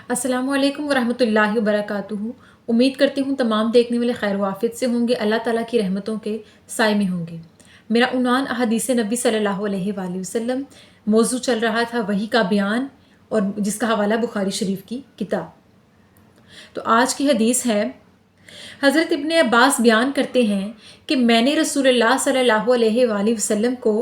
अस्सलामु अलैकुम वरहमतुल्लाहि वबरकातुहू। उम्मीद करती हूँ तमाम देखने वाले खैर वाफियत से होंगे, अल्लाह ताला की रहमतों के साए में होंगे। मेरा उन्वान अहदीस नबी सल्लल्लाहु अलैहि वसल्लम, मौजू चल रहा था वही का बयान, और जिसका हवाला बुखारी शरीफ की किताब। तो आज की हदीस है, हज़रत इब्ने अब्बास बयान करते हैं कि मैंने रसूलुल्लाह सल्लल्लाहु अलैहि वसल्लम को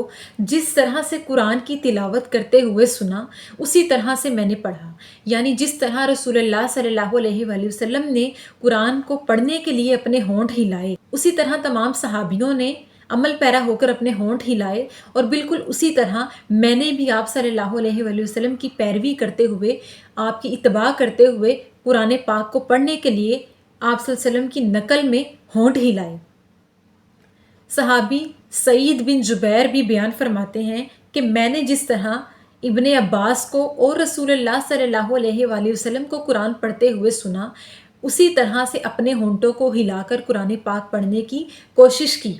जिस तरह से कुरान की तिलावत करते हुए सुना, उसी तरह से मैंने पढ़ा। यानी जिस तरह रसूलुल्लाह सल्लल्लाहु अलैहि वसल्लम ने कुरान को पढ़ने के लिए अपने होंठ हिलाए, उसी तरह तमाम सहाबियों ने अमल पैरा होकर अपने होंठ हिलाए, और बिल्कुल उसी तरह मैंने भी आप सल्लल्लाहु अलैहि वसल्लम की पैरवी करते हुए, आपकी इत्तबा करते हुए कुरान पाक को पढ़ने के लिए आप सल्लल्लाहु अलैहि वसल्लम की नकल में होंठ हिलाए। सहाबी सईद बिन जुबैर भी बयान फरमाते हैं कि मैंने जिस तरह इब्ने अब्बास को और रसूलुल्लाह सल्लल्लाहु अलैहि वसल्लम को कुरान पढ़ते हुए सुना, उसी तरह से अपने होंठों को हिलाकर कुरान पाक पढ़ने की कोशिश की।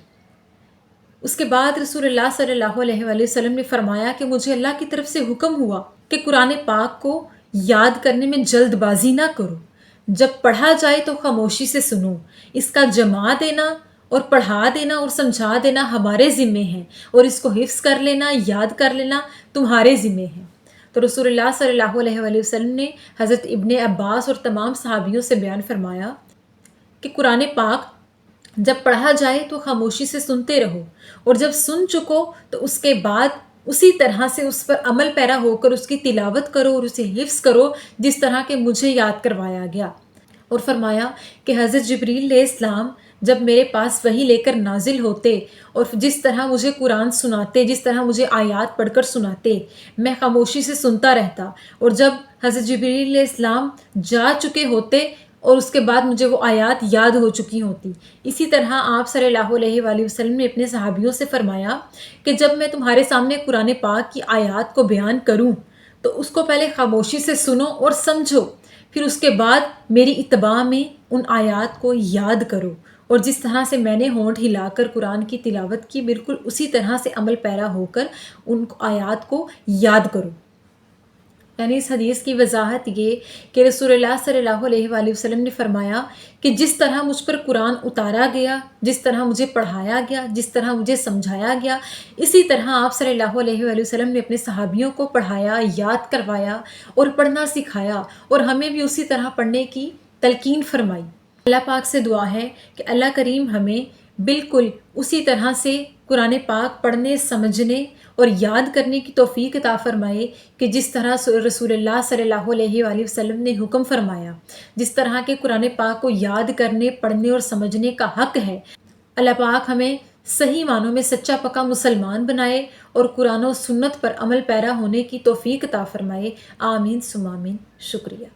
उसके बाद रसूलुल्लाह सल्लल्लाहु अलैहि वसल्लम ने फरमाया कि मुझे अल्लाह की तरफ से हुक्म हुआ कि कुरान पाक को याद करने में जल्दबाजी ना करो। जब पढ़ा जाए तो खामोशी से सुनो। इसका जमा देना और पढ़ा देना और समझा देना हमारे ज़िम्मे है, और इसको हिफ्स कर लेना, याद कर लेना तुम्हारे ज़िम्मे है। तो रसूलुल्लाह सल्लल्लाहु अलैहि वसल्लम ने हज़रत इब्ने अब्बास और तमाम सहाबियों से बयान फरमाया कि कुरान पाक जब पढ़ा जाए तो खामोशी से सुनते रहो, और जब सुन चुको तो उसके बाद उसी तरह से उस पर अमल पैरा होकर उसकी तिलावत करो और उसे हिफ्स करो जिस तरह के मुझे याद करवाया गया। और फरमाया कि हज़रत जिब्रील इस्लाम जब मेरे पास वही लेकर नाजिल होते और जिस तरह मुझे कुरान सुनाते, जिस तरह मुझे आयात पढ़कर सुनाते, मैं खामोशी से सुनता रहता, और जब हज़रत जिब्रील इस्लाम जा चुके होते और उसके बाद मुझे वो आयात याद हो चुकी होती। इसी तरह आप सल्लल्लाहु अलैहि वसल्लम ने अपने सहाबियों से फरमाया कि जब मैं तुम्हारे सामने कुरान पाक की आयात को बयान करूं तो उसको पहले खामोशी से सुनो और समझो, फिर उसके बाद मेरी इत्तबा में उन आयात को याद करो, और जिस तरह से मैंने होंठ हिलाकर कुरान की तिलावत की, बिल्कुल उसी तरह से अमल पैरा होकर उन आयात को याद करो। यानी इस हदीस की वजाहत ये कि रसूलुल्लाह सल्लल्लाहु अलैहि वसल्लम ने फरमाया कि जिस तरह मुझ पर कुरान उतारा गया, जिस तरह मुझे पढ़ाया गया, जिस तरह मुझे समझाया गया, इसी तरह आप सल्लल्लाहु अलैहि वसल्लम ने अपने सहाबियों को पढ़ाया, याद करवाया और पढ़ना सिखाया, और हमें भी उसी तरह पढ़ने की तलकीन फरमाई। अल्लाह पाक से दुआ है कि अल्लाह करीम हमें बिल्कुल उसी तरह से कुरान पाक पढ़ने, समझने और याद करने की तौफीक अता फरमाए कि जिस तरह रसूलुल्लाह सल्लल्लाहु अलैहि वसल्लम ने हुक्म फरमाया, जिस तरह के कुरान पाक को याद करने, पढ़ने और समझने का हक़ है। अल्लाह पाक हमें सही मानों में सच्चा पक्का मुसलमान बनाए और कुरान और सुन्नत पर अमल पैरा होने की तौफीक अता फरमाए। आमीन सुम आमीन। शुक्रिया।